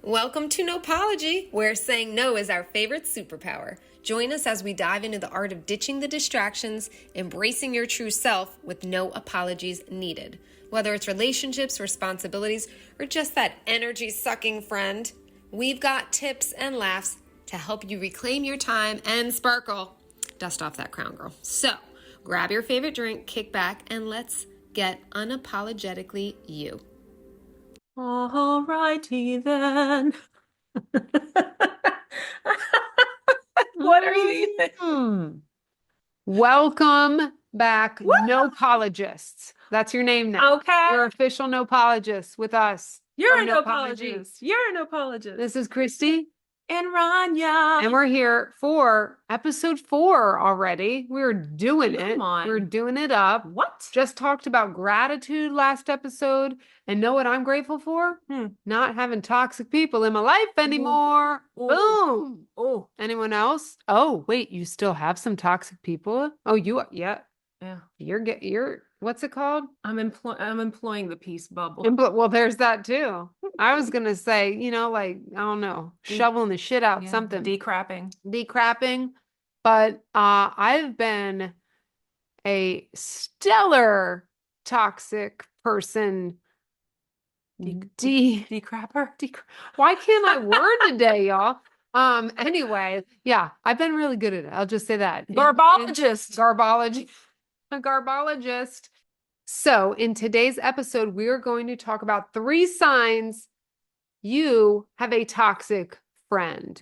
Welcome to Nopology, where saying no is our favorite superpower. Join us as we dive into the art of ditching the distractions, embracing your true self with no apologies needed. Whether it's relationships, responsibilities, or just that energy-sucking friend, we've got tips and laughs to help you reclaim your time and sparkle. Dust off that crown, girl. So, grab your favorite drink, kick back, and let's get unapologetically you. Alrighty then. What are you eating? Welcome back, Nopologists. That's your name now. Okay. You're official Nopologist with us. You're from an apologist. You're an apologist. This is Christy. And Rania. And we're here for episode 4 already. We're doing it. Come on. We're doing it up. What? Just talked about gratitude last episode. And know what I'm grateful for? Not having toxic people in my life anymore. Ooh. Boom. Oh. Anyone else? Oh, wait, you still have some toxic people? Oh, you are. Yeah. You're what's it called? I'm employing the peace bubble. Well, there's that too. I was gonna say, like, I don't know, shoveling the shit out, something. Decrapping. But I've been a stellar toxic person. Decrapper? Why can't I word today, y'all? Anyway, yeah, I've been really good at it. I'll just say that. Garbologist. A garbologist. So in today's episode, we are going to talk about 3 signs you have a toxic friend.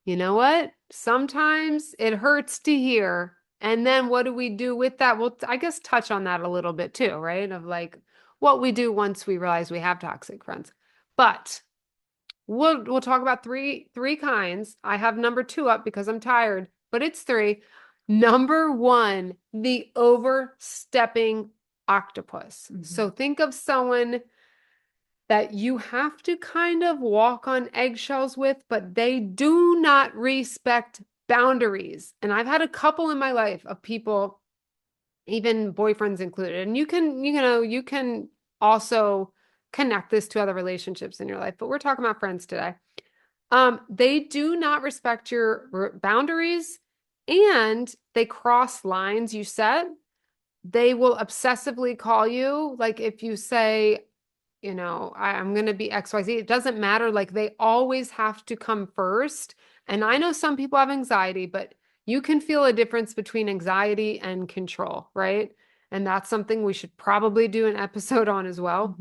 You know what? Sometimes it hurts to hear. And then what do we do with that? Well, I guess touch on that a little bit too, right? Of like what we do once we realize we have toxic friends. But we'll talk about three kinds. I have number 2 up because I'm tired, but it's 3. Number 1, the overstepping octopus. So think of someone that you have to kind of walk on eggshells with, but they do not respect boundaries. And I've had a couple in my life of people, even boyfriends included. And you can also connect this to other relationships in your life, but we're talking about friends today. They do not respect your boundaries. And they cross lines you set. They will obsessively call you. Like if you say, I'm going to be XYZ, it doesn't matter. Like they always have to come first. And I know some people have anxiety, but you can feel a difference between anxiety and control, right? And that's something we should probably do an episode on as well.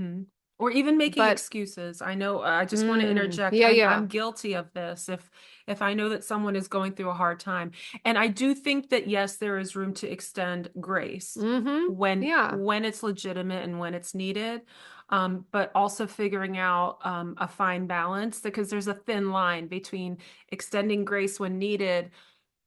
Or even making excuses. I know, I just want to interject. I'm guilty of this. If I know that someone is going through a hard time. And I do think that, yes, there is room to extend grace when it's legitimate and when it's needed. But also figuring out a fine balance, because there's a thin line between extending grace when needed,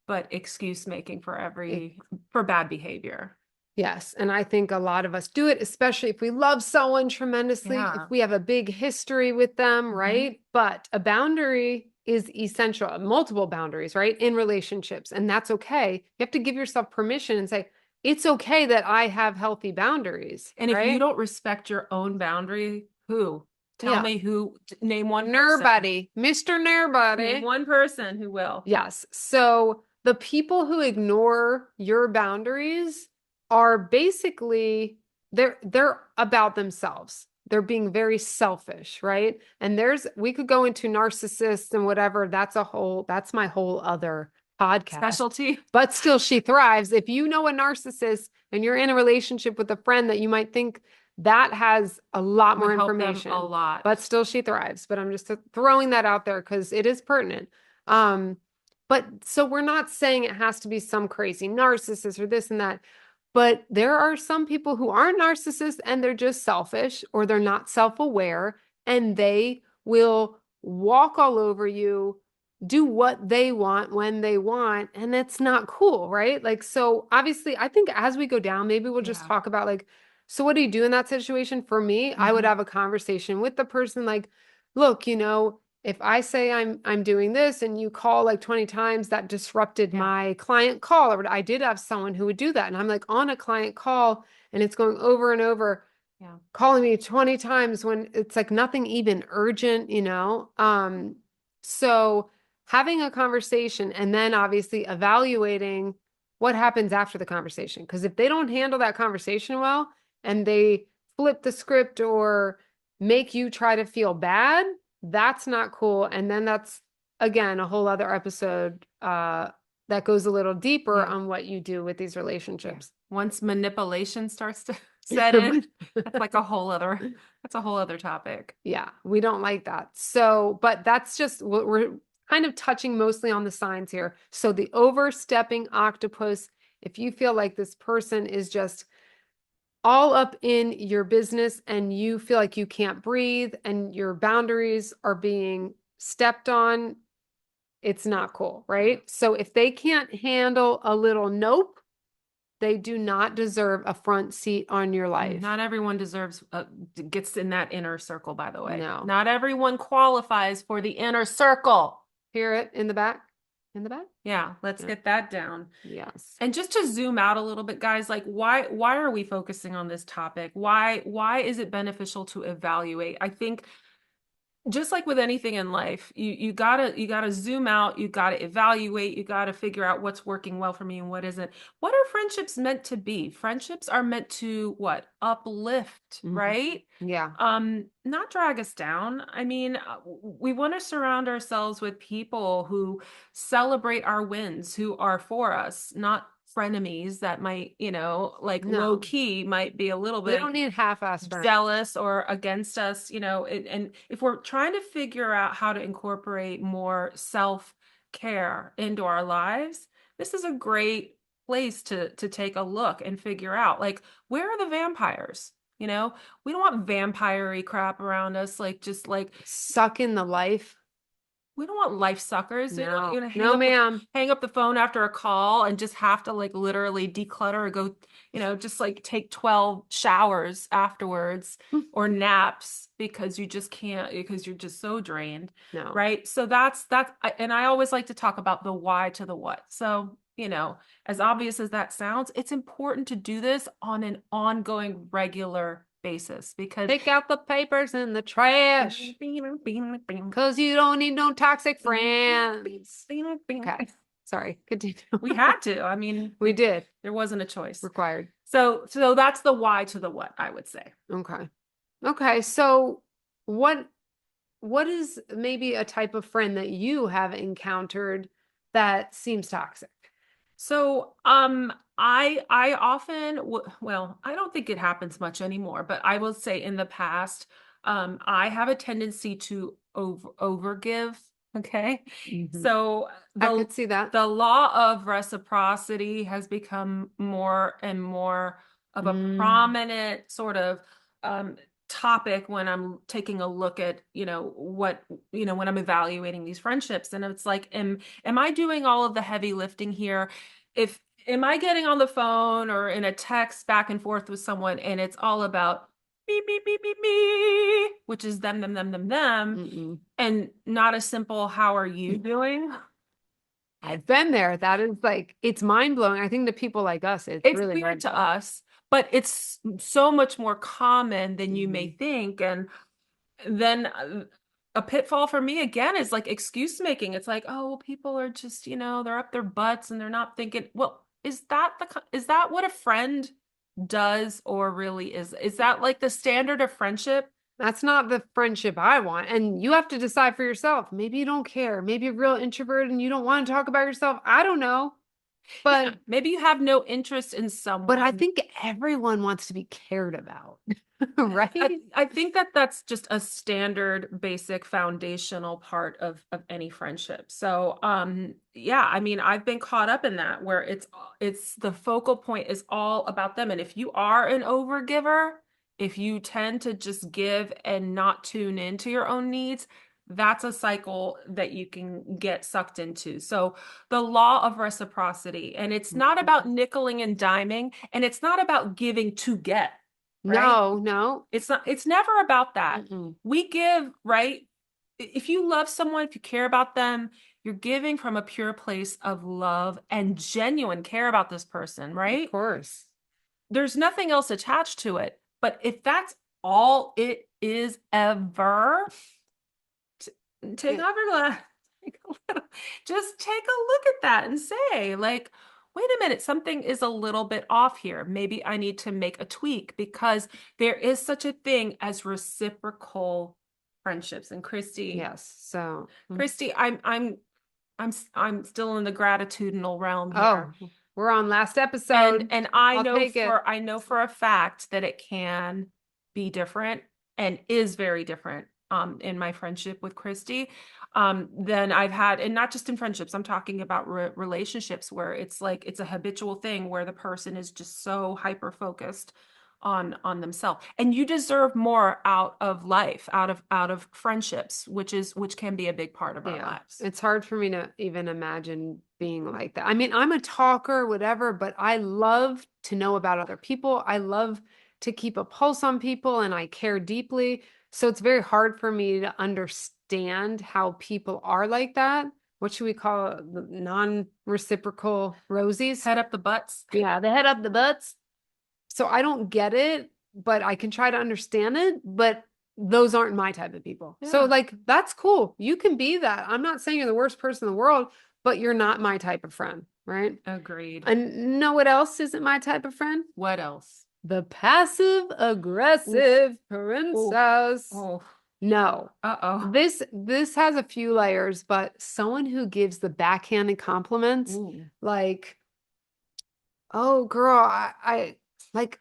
but excuse making for bad behavior. Yes. And I think a lot of us do it, especially if we love someone tremendously, if we have a big history with them, right? But a boundary is essential, multiple boundaries, right? In relationships. And that's okay. You have to give yourself permission and say, it's okay that I have healthy boundaries. And if you don't respect your own boundary, who? Tell me who, name one person. Nobody. Mr. Nobody. Name one person who will. Yes. So the people who ignore your boundaries are basically, they're about themselves. They're being very selfish, right? And we could go into narcissists and whatever. That's my whole other podcast. Specialty. But still, she thrives. If you know a narcissist and you're in a relationship with a friend that you might think that has a lot more information, a lot, but still she thrives. But I'm just throwing that out there because it is pertinent. But so we're not saying it has to be some crazy narcissist or this and that. But there are some people who aren't narcissists and they're just selfish, or they're not self-aware, and they will walk all over you, do what they want when they want, and it's not cool, right? Like, so obviously I think as we go down, maybe we'll just talk about like, so what do you do in that situation? For me, I would have a conversation with the person like, look, if I say I'm doing this and you call like 20 times, that disrupted my client call. Or I did have someone who would do that. And I'm like on a client call and it's going over and over. calling me 20 times when it's like nothing even urgent, So having a conversation and then obviously evaluating what happens after the conversation. Because if they don't handle that conversation well and they flip the script or make you try to feel bad, that's not cool. And then that's, again, a whole other episode that goes a little deeper on what you do with these relationships. Once manipulation starts to set in, that's a whole other topic. Yeah, we don't like that. So, but that's just what we're kind of touching mostly on the signs here. So the overstepping octopus, if you feel like this person is just all up in your business and you feel like you can't breathe and your boundaries are being stepped on, it's not cool, right? So if they can't handle a little nope, they do not deserve a front seat on your life. Not everyone gets in that inner circle, by the way. No. Not everyone qualifies for the inner circle. Hear it in the back? In the back? Yeah, let's get that down. Yes. And just to zoom out a little bit, guys, why are we focusing on this topic? Why is it beneficial to evaluate? I think just like with anything in life, you gotta zoom out, you gotta evaluate, you gotta figure out what's working well for me and what isn't. What are friendships meant to be? Friendships are meant to what? Uplift, right? Yeah. Not drag us down. I mean, we want to surround ourselves with people who celebrate our wins, who are for us, not frenemies that might, low key might be a little bit. We don't need half-ass jealous or against us, and if we're trying to figure out how to incorporate more self-care into our lives, this is a great place to take a look and figure out, where are the vampires? We don't want vampire-y crap around us, just sucking the life. We don't want life suckers. No, no, ma'am. Hang up the phone after a call and just have to literally declutter or go, just take 12 showers afterwards or naps because you just can't, because you're just so drained. No. Right. So that's, and I always like to talk about the why to the what. So, as obvious as that sounds, it's important to do this on an ongoing, regular basis, because take out the papers in the trash because you don't need no toxic friends. Okay, sorry, continue. We had to. I mean, we did. There wasn't a choice required. So that's the why to the what, I would say. Okay. So what is maybe a type of friend that you have encountered that seems toxic? So, I often, I don't think it happens much anymore, but I will say in the past, I have a tendency to overgive. Okay. So I could see that. The law of reciprocity has become more and more of a prominent sort of, topic when I'm taking a look at, when I'm evaluating these friendships. And it's am I doing all of the heavy lifting here? Am I getting on the phone or in a text back and forth with someone and it's all about me, me, me, me, me, which is them, and not a simple, how are you doing? I've been there. That is it's mind blowing. I think to people like us, it's really weird to us. But it's so much more common than you may think. And then a pitfall for me, again, is excuse making. It's people are just, they're up their butts and they're not thinking, well, is that what a friend does or really is? Is that the standard of friendship? That's not the friendship I want. And you have to decide for yourself. Maybe you don't care. Maybe you're real introvert and you don't want to talk about yourself. I don't know. But maybe you have no interest in someone. But I think everyone wants to be cared about, right? I think that's just a standard, basic, foundational part of any friendship. So, yeah, I mean, I've been caught up in that where it's the focal point is all about them. And if you are an overgiver, if you tend to just give and not tune into your own needs, that's a cycle that you can get sucked into. So the law of reciprocity, and it's not about nickeling and diming, and it's not about giving to get. Right? No. It's never about that. We give, right? If you love someone, if you care about them, you're giving from a pure place of love and genuine care about this person, right? Of course. There's nothing else attached to it. But if that's all it is ever, take off your glass, just take a look at that and say, like, wait a minute, something is a little bit off here. Maybe I need to make a tweak, because there is such a thing as reciprocal friendships. And Christy, yes. So Christy, I'm still in the gratitudinal realm here. Oh, we're on last episode. And I know for a fact that it can be different and is very different in my friendship with Christy than I've had, and not just in friendships. I'm talking about relationships where it's like it's a habitual thing where the person is just so hyper focused on themselves. And you deserve more out of life, out of friendships, which can be a big part of our lives. It's hard for me to even imagine being like that. I mean, I'm a talker, whatever, but I love to know about other people. I love to keep a pulse on people, and I care deeply. So it's very hard for me to understand how people are like that. What should we call it? The non-reciprocal rosies? Head up the butts. Yeah, the head up the butts. So I don't get it, but I can try to understand it, but those aren't my type of people. Yeah. So like, that's cool. You can be that. I'm not saying you're the worst person in the world, but you're not my type of friend, right? Agreed. And know what else isn't my type of friend? What else? The passive aggressive princess. Oh. No. Uh-oh. This has a few layers, but someone who gives the backhanded compliments, like, oh girl, I like,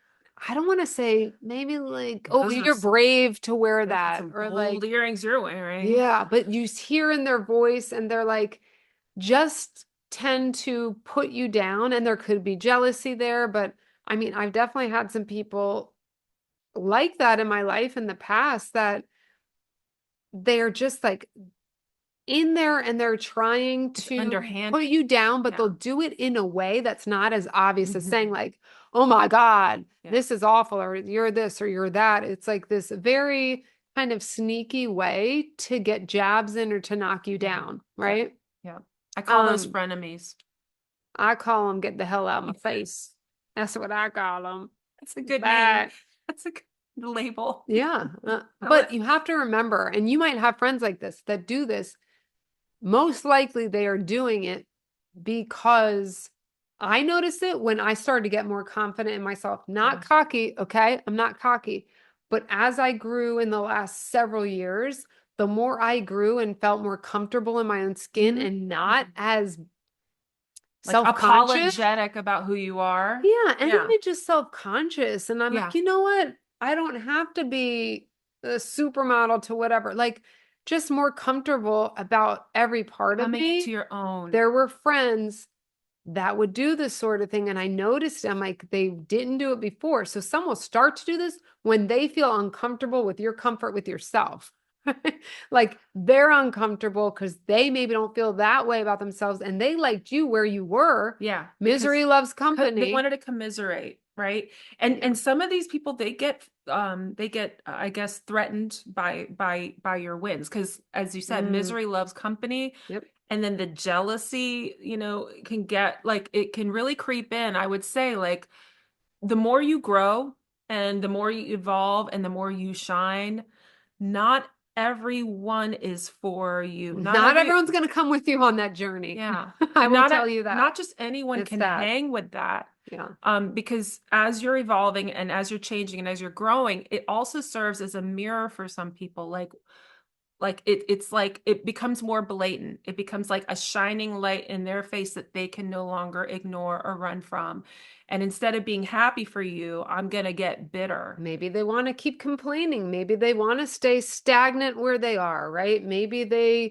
I don't want to say, maybe like, oh, you're brave to wear that, or like earrings you're wearing. Yeah, but you hear in their voice, and they're like, just tend to put you down, and there could be jealousy there. But I mean, I've definitely had some people like that in my life in the past, that they're just like in there and they're trying to underhand put you down, but they'll do it in a way that's not as obvious as saying like, oh my God, this is awful, or you're this, or you're that. It's like this very kind of sneaky way to get jabs in or to knock you down, right? Yeah. I call those frenemies. I call them get the hell out of my face. That's what I call them. That's a good name. That's a good label. Yeah. But you have to remember, and you might have friends like this that do this. Most likely they are doing it because I noticed it when I started to get more confident in myself. Not cocky, okay? I'm not cocky. But as I grew in the last several years, the more I grew and felt more comfortable in my own skin and not as self-conscious, apologetic about who you are. Yeah, and even just self-conscious. And I'm like, you know what? I don't have to be a supermodel to whatever. Like, just more comfortable about every part of me. To your own. There were friends that would do this sort of thing, and I noticed them like they didn't do it before. So some will start to do this when they feel uncomfortable with your comfort with yourself. Like they're uncomfortable because they maybe don't feel that way about themselves, and they liked you where you were. Yeah. Misery loves company. They wanted to commiserate, right? And some of these people, they get I guess threatened by your wins, because as you said, misery loves company. Yep. And then the jealousy, can get like, it can really creep in. I would say, like, the more you grow and the more you evolve and the more you shine, not everyone is for you. Not everyone's going to come with you on that journey. Yeah. I will tell you that. Not just anyone can hang with that. Yeah. Because as you're evolving and as you're changing and as you're growing, it also serves as a mirror for some people. It's like it becomes more blatant. It becomes like a shining light in their face that they can no longer ignore or run from. And instead of being happy for you, I'm going to get bitter. Maybe they want to keep complaining. Maybe they want to stay stagnant where they are, right? Maybe they're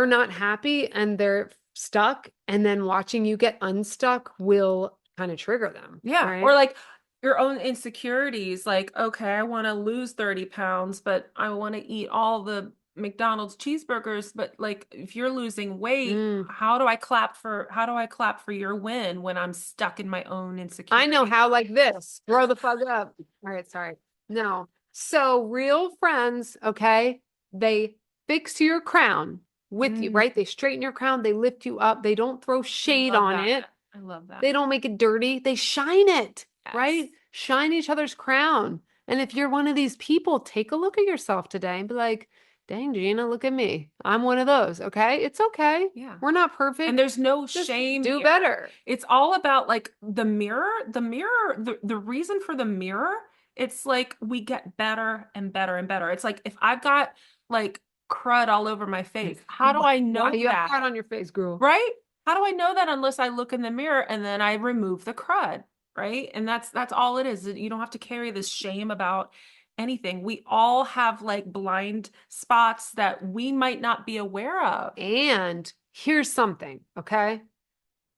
not happy and they're stuck. And then watching you get unstuck will kind of trigger them. Yeah. Right? Or like your own insecurities, like, okay, I want to lose 30 pounds, but I want to eat all the McDonald's cheeseburgers. But like, if you're losing weight, how do I clap for your win when I'm stuck in my own insecurity? I know how, like this. Throw the fuck up. All right, sorry. No. So real friends, okay, they fix your crown with you, right? They straighten your crown. They lift you up. They don't throw shade on it. I love that. They don't make it dirty. They shine it. Right? shine each other's crown. And if you're one of these people, take a look at yourself today and be like, dang, Gina, look at me. I'm one of those. Okay. It's okay. Yeah. We're not perfect. And there's no Just shame. do better. It's all about like the mirror, the reason for the mirror. It's like we get better and better and better. It's like if I've got like crud all over my face, how do I know you that? have crud on your face, girl. Right? How do I know that unless I look in the mirror and then I remove the crud, right? And that's all it is. You don't have to carry this shame about anything. We all have like blind spots that we might not be aware of. And here's something, okay?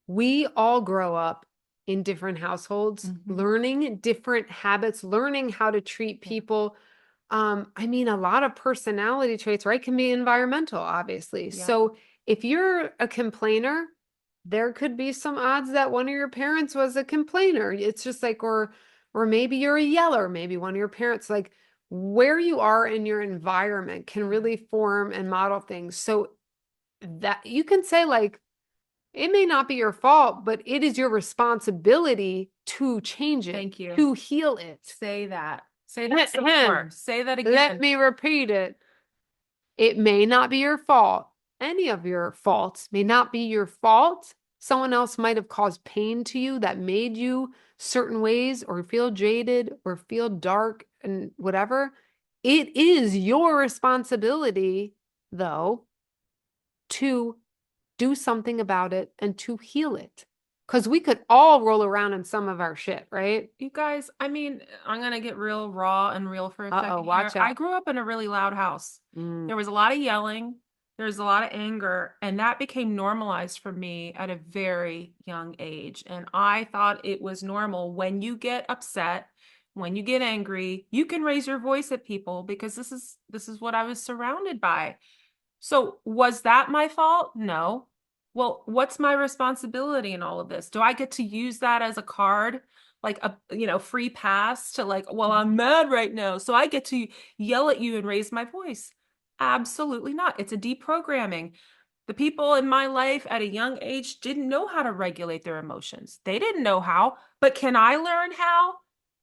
We all grow up in different households, learning different habits, learning how to treat people. I mean, a lot of personality traits, right, can be environmental, obviously. Yeah. So if you're a complainer, there could be some odds that one of your parents was a complainer. It's just like, or maybe you're a yeller, maybe one of your parents, like where you are in your environment can really form and model things. So that you can say like, it may not be your fault, but it is your responsibility to change it. Thank you. To heal it. Say that. Say that some more. Say that again. Let me repeat it. It may not be your fault. Any of your faults may not be your fault. Someone else might have caused pain to you that made you certain ways or feel jaded or feel dark and whatever. It is your responsibility, though, to do something about it and to heal it. Because we could all roll around in some of our shit, right? You guys, I mean, I'm going to get real raw and real for a second watch here. out. I grew up in a really loud house. There was a lot of yelling. There was a lot of anger. And that became normalized for me at a very young age. And I thought it was normal when you get upset, when you get angry, you can raise your voice at people because this is what I was surrounded by. So was that my fault? No. Well, what's my responsibility in all of this? Do I get to use that as a card, like a free pass to like, well, I'm mad right now, so I get to yell at you and raise my voice? Absolutely not. It's a deprogramming. The people in my life at a young age didn't know how to regulate their emotions. They didn't know how, but can I learn how?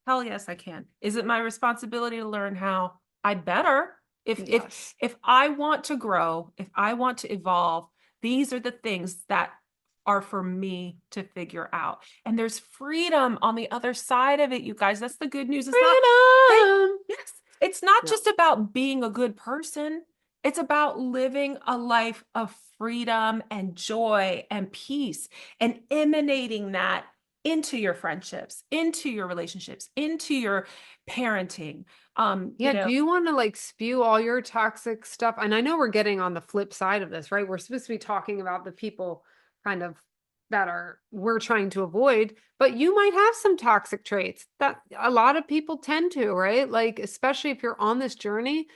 Hell yes, I can. Is it my responsibility to learn how? I'd better. If I want to grow, if I want to evolve, these are the things that are for me to figure out. And there's freedom on the other side of it, you guys. That's the good news. It's not just about being a good person. It's about living a life of freedom and joy and peace and emanating that into your friendships, into your relationships, into your parenting. Do you want to like spew all your toxic stuff? And I know we're getting on the flip side of this, right? We're supposed to be talking about the people kind of that we're trying to avoid, but you might have some toxic traits that a lot of people tend to, right? Like, especially if you're on this journey,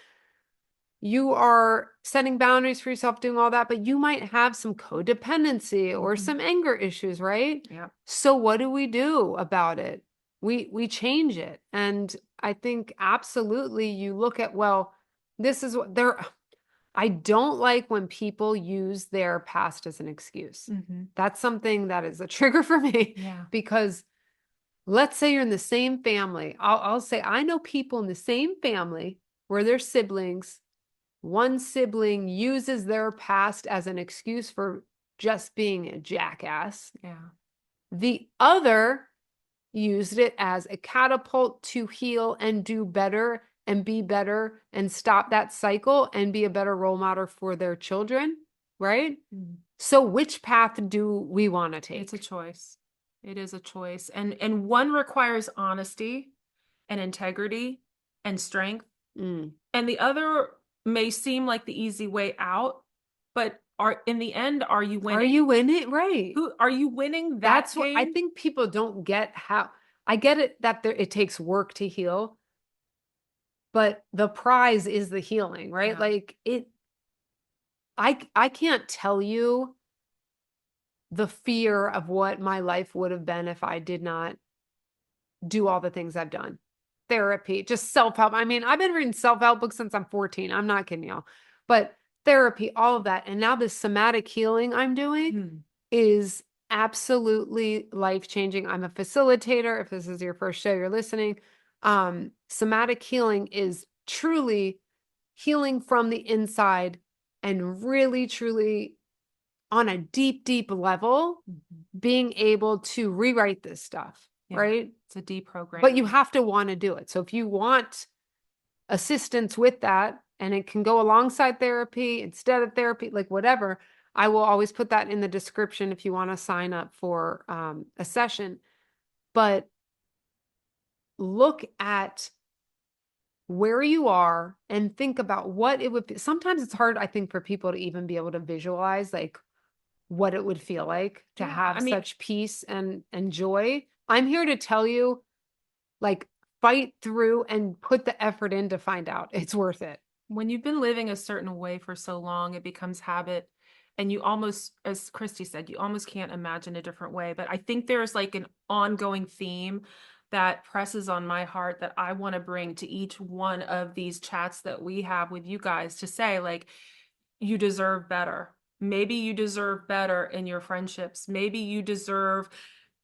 you are setting boundaries for yourself, doing all that, but you might have some codependency or some anger issues, right? Yeah. So what do we do about it? We change it. And I think absolutely you look at, well, this is what I don't like when people use their past as an excuse. That's something that is a trigger for me. Yeah. Because let's say you're in the same family. I'll say, I know people in the same family where they're siblings. One sibling uses their past as an excuse for just being a jackass. Yeah. The other used it as a catapult to heal and do better and be better and stop that cycle and be a better role model for their children, right? So which path do we want to take? It's a choice. It is a choice. And one requires honesty and integrity and strength. And the other may seem like the easy way out, but in the end, are you winning? Are you winning? Right. Are you winning that That's game? what I think people don't get how. I get it that it takes work to heal, but the prize is the healing, right? Yeah. Like I can't tell you the fear of what my life would have been if I did not do all the things I've done. Therapy, just self-help. I mean, I've been reading self-help books since I'm 14. I'm not kidding y'all. But therapy, all of that. And now this somatic healing I'm doing is absolutely life-changing. I'm a facilitator. If this is your first show you're listening, somatic healing is truly healing from the inside and really, truly on a deep, deep level, being able to rewrite this stuff, right? It's a deprogramming. But you have to want to do it. So if you want assistance with that, and it can go alongside therapy, instead of therapy, like whatever, I will always put that in the description if you want to sign up for a session. But look at where you are and think about what it would be. Sometimes it's hard, I think, for people to even be able to visualize like what it would feel like to have such peace and joy. I'm here to tell you, like, fight through and put the effort in to find out. It's worth it. When you've been living a certain way for so long, it becomes habit. And you almost, as Christy said, you almost can't imagine a different way. But I think there's like an ongoing theme that presses on my heart that I want to bring to each one of these chats that we have with you guys, to say, like, you deserve better. Maybe you deserve better in your friendships. Maybe you deserve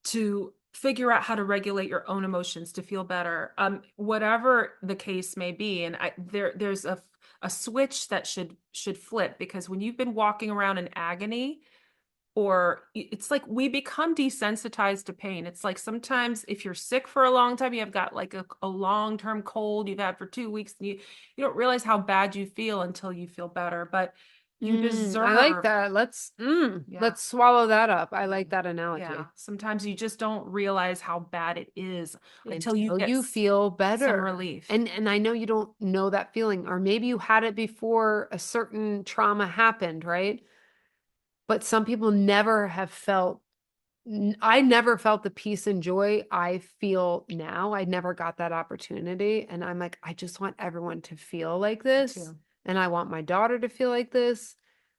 to figure out how to regulate your own emotions to feel better. Whatever the case may be. And there's a switch that should flip, because when you've been walking around in agony, or it's like we become desensitized to pain. It's like sometimes if you're sick for a long time, you've got like a long-term cold you've had for 2 weeks, and you don't realize how bad you feel until you feel better. But you deserve. I like that. Let's swallow that up. I like that analogy. Yeah. Sometimes you just don't realize how bad it is until you feel better, some relief. And I know you don't know that feeling, or maybe you had it before a certain trauma happened, right? But some people never have felt. I never felt the peace and joy I feel now. I never got that opportunity, and I'm like, I just want everyone to feel like this. And I want my daughter to feel like this.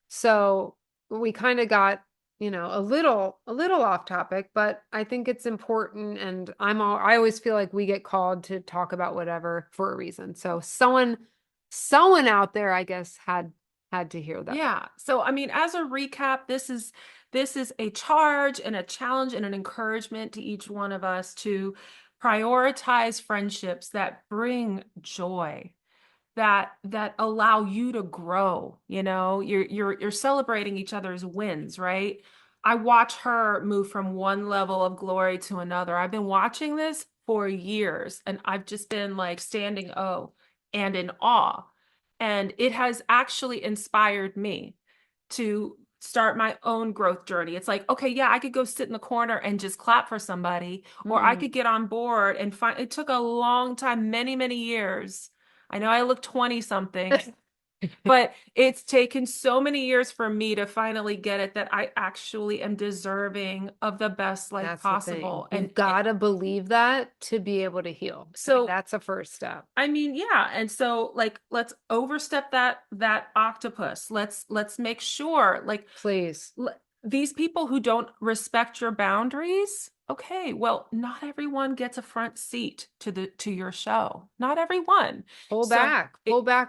So we kind of got, a little off topic, but I think it's important. And I always feel like we get called to talk about whatever for a reason. So someone out there, I guess, had to hear that. Yeah. So, I mean, as a recap, this is a charge and a challenge and an encouragement to each one of us to prioritize friendships that bring joy, that allow you to grow. You're celebrating each other's wins, right? I watch her move from one level of glory to another. I've been watching this for years, and I've just been like standing and in awe. And it has actually inspired me to start my own growth journey. It's like, okay, yeah, I could go sit in the corner and just clap for somebody, or I could get on board and it took a long time, many, many years. I know I look 20 something, but it's taken so many years for me to finally get it that I actually am deserving of the best life possible. And you've got to believe that to be able to heal. So that's a first step. I mean, yeah. And so like, let's overstep that octopus. Let's make sure, like, please, these people who don't respect your boundaries. Okay, well, not everyone gets a front seat to your show. Not everyone. Pull back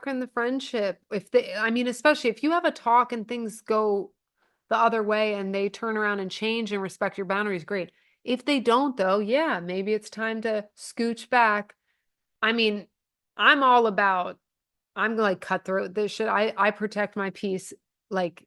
in the friendship. Especially if you have a talk and things go the other way and they turn around and change and respect your boundaries, great. If they don't, though, yeah, maybe it's time to scooch back. I mean, I'm like cutthroat this shit. I protect my peace like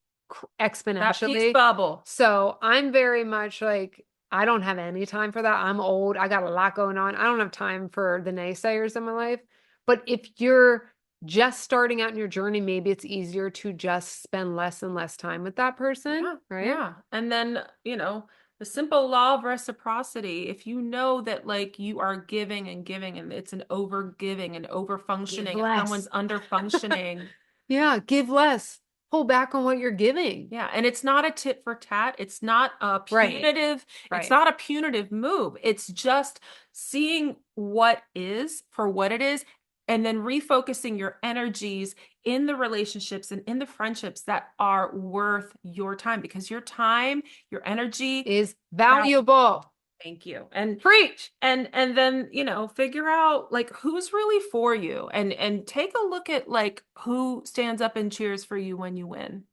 exponentially. That peace bubble. So I'm very much like, I don't have any time for that. I'm old. I got a lot going on. I don't have time for the naysayers in my life. But if you're just starting out in your journey, maybe it's easier to just spend less and less time with that person. Right. Yeah. And then, the simple law of reciprocity, if you know that like you are giving and giving and it's an over giving and over functioning, and someone's under functioning. Yeah. Give less. Pull back on what you're giving. Yeah. And it's not a tit for tat. It's not a punitive. Right. It's not a punitive move. It's just seeing what is for what it is, and then refocusing your energies in the relationships and in the friendships that are worth your time, because your time, your energy is valuable. Thank you. And preach. And then, figure out like who's really for you, and take a look at like who stands up and cheers for you when you win.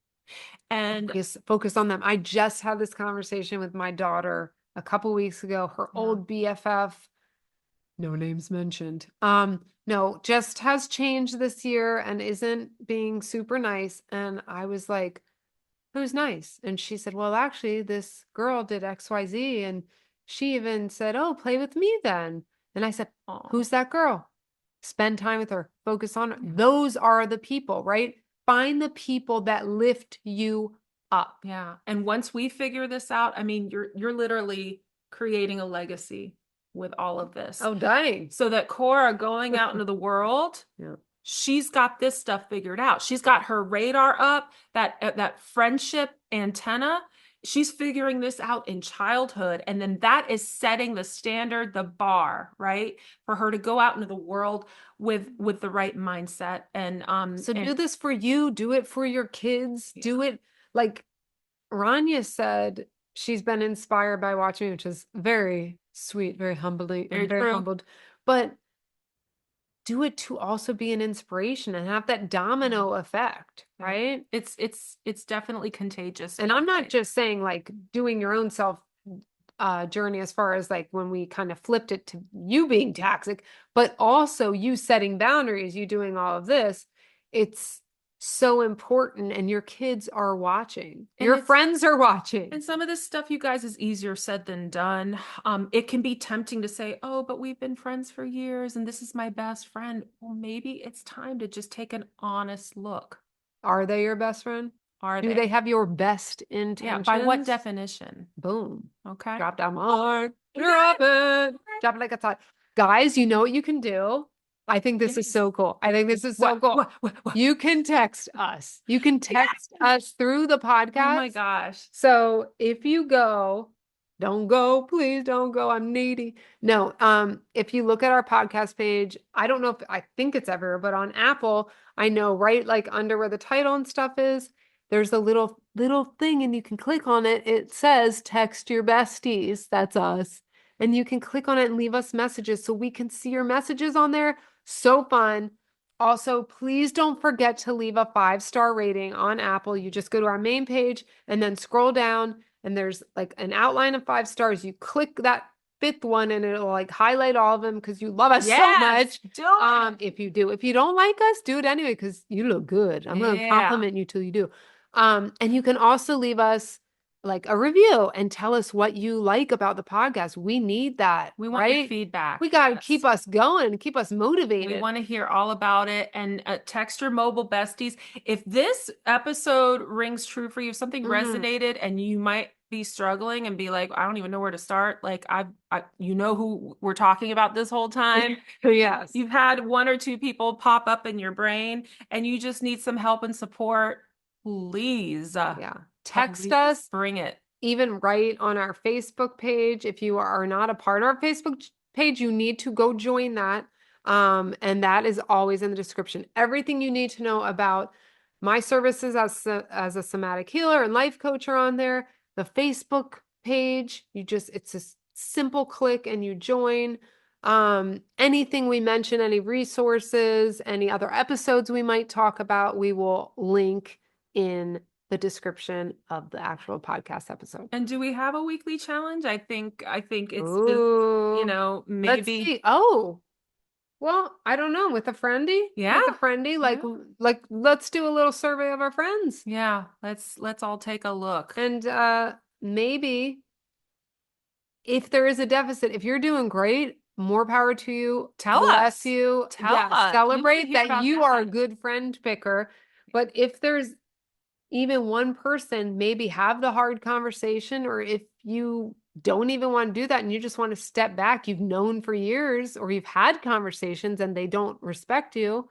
And focus on them. I just had this conversation with my daughter a couple weeks ago. Her old BFF, no names mentioned, no, just has changed this year and isn't being super nice. And I was like, who's nice? And she said, well, actually, this girl did XYZ. And she even said, oh, play with me then. And I said, who's that girl? Spend time with her. Focus on her. Those are the people, right? Find the people that lift you up. Yeah. And once we figure this out, I mean, you're literally creating a legacy with all of this. Oh, dang. So that Cora going out into the world, she's got this stuff figured out. She's got her radar up, that friendship antenna. She's figuring this out in childhood. And then that is setting the standard, the bar, right? For her to go out into the world with the right mindset. And do this for you, do it for your kids, do it like Rania said, she's been inspired by watching me, which is very sweet, very humbling, very humbled. But do it to also be an inspiration and have that domino effect, right? It's definitely contagious. And I'm not just saying like doing your own self journey as far as like when we kind of flipped it to you being toxic, but also you setting boundaries, you doing all of this. It's so important, and your kids are watching, and your friends are watching. And some of this stuff, you guys, is easier said than done. It can be tempting to say, oh, but we've been friends for years and this is my best friend. Well, maybe it's time to just take an honest look. Are they your best friend? Do they have your best intentions? Yeah, by what definition? Boom. Okay. Drop down mark. Drop it. Drop it like a thought. Guys, you know what you can do? I think this is so cool. I think this is so cool. What? You can text us. You can text us through the podcast. Oh my gosh. So if you go, don't go, please don't go. I'm needy. No. If you look at our podcast page, I don't know if I think it's everywhere, but on Apple, I know right like under where the title and stuff is, there's a little thing and you can click on it. It says text your besties. That's us. And you can click on it and leave us messages so we can see your messages on there. So fun. Also, please don't forget to leave a 5-star rating on Apple. You just go to our main page and then scroll down and there's like an outline of 5 stars. You click that 5th one and it'll like highlight all of them because you love us so much. Do it. If you don't like us, do it anyway because you look good. I'm going to compliment you till you do. And you can also leave us like a review and tell us what you like about the podcast. We need that. We want your feedback. We got to keep us going, keep us motivated. We want to hear all about it. And text your mobile besties. If this episode rings true for you, if something resonated and you might be struggling and be like, I don't even know where to start. Like you know who we're talking about this whole time. Yes. You've had 1 or 2 people pop up in your brain and you just need some help and support. Please. Text us. Bring it. Even write on our Facebook page. If you are not a part of our Facebook page, you need to go join that. And that is always in the description. Everything you need to know about my services as a somatic healer and life coach are on there. The Facebook page, it's a simple click and you join. Anything we mention, any resources, any other episodes we might talk about, we will link in the description of the actual podcast episode. And do we have a weekly challenge? I think it's just, maybe. Let's see. Oh, well, I don't know. With a friendie? Yeah. With a friendie, like let's do a little survey of our friends. Yeah. Let's all take a look. And maybe if there is a deficit, if you're doing great, more power to you. Tell Bless us. you. Tell us. Celebrate that you are a good friend picker. But if there's even one person, maybe have the hard conversation, or if you don't even want to do that and you just want to step back, you've known for years or you've had conversations and they don't respect you,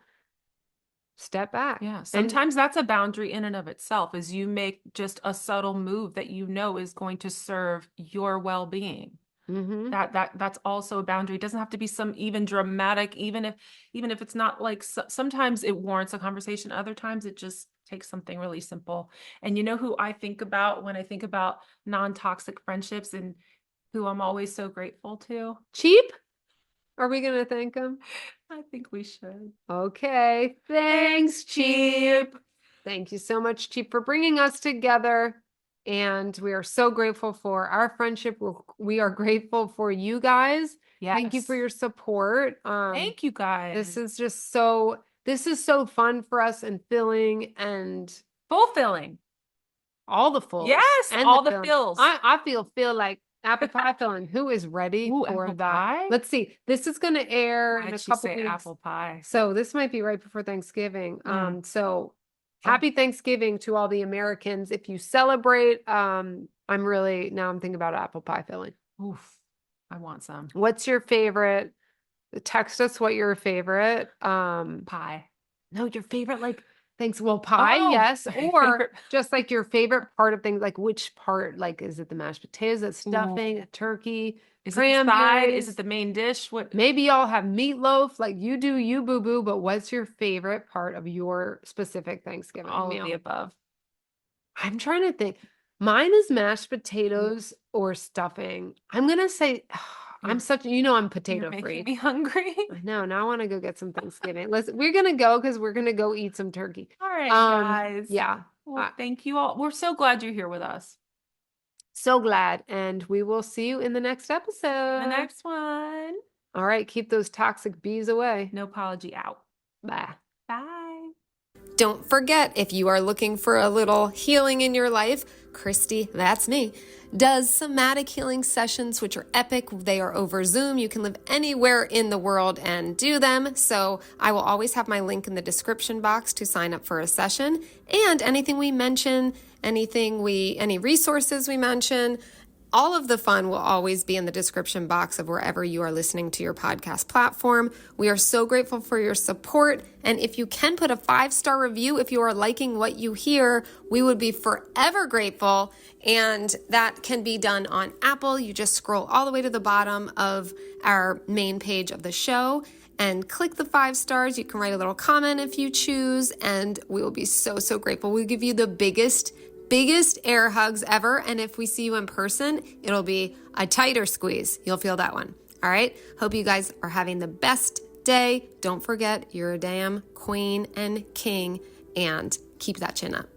step back. Yeah. Sometimes that's a boundary in and of itself, is you make just a subtle move that you know is going to serve your well-being. That's also a boundary. It doesn't have to be some even dramatic, even if it's not like, sometimes it warrants a conversation. Other times it just takes something really simple. And you know who I think about when I think about non-toxic friendships and who I'm always so grateful to? Cheap? Are we going to thank him? I think we should. Okay. Thanks, Cheap. Thank you so much, Chief, for bringing us together. And we are so grateful for our friendship. We are grateful for you guys. Yes. Thank you for your support. Thank you guys. This is so fun for us and filling and fulfilling. All the fulls. Yes, and all the fills. I feel like apple pie filling. Who is ready for that? Pie? Let's see. This is going to air in a couple weeks. Apple pie. So this might be right before Thanksgiving. Happy Thanksgiving to all the Americans. If you celebrate, I'm thinking about apple pie filling. Oof, I want some. What's your favorite? Text us what your favorite pie. No, your favorite thanks. Well, pie, yes. Or just like your favorite part of things, like which part, like is it the mashed potatoes, the stuffing, the turkey, is it the side? Is it the main dish? What? Maybe y'all have meatloaf, like you do, you boo boo. But what's your favorite part of your specific Thanksgiving All meal? of the above. I'm trying to think. Mine is mashed potatoes or stuffing. I'm gonna say. I'm potato You're free. Making me hungry. I know. Now I want to go get some Thanksgiving. We're gonna go because we're gonna go eat some turkey. All right, guys. Yeah. Well, thank you all. We're so glad you're here with us. So glad, and we will see you in the next episode. The next one. All right. Keep those toxic bees away. No apology out. Bye. Bye. Don't forget, if you are looking for a little healing in your life, Christy, that's me, does somatic healing sessions, which are epic. They are over Zoom. You can live anywhere in the world and do them. So I will always have my link in the description box to sign up for a session. And anything we mention, any resources we mention, all of the fun will always be in the description box of wherever you are listening to your podcast platform. We are so grateful for your support. And if you can put a 5-star review, if you are liking what you hear, we would be forever grateful. And that can be done on Apple. You just scroll all the way to the bottom of our main page of the show and click the 5 stars. You can write a little comment if you choose, and we will be so, so grateful. We'll give you the biggest air hugs ever. And if we see you in person, it'll be a tighter squeeze. You'll feel that one. All right. Hope you guys are having the best day. Don't forget, you're a damn queen and king, and keep that chin up.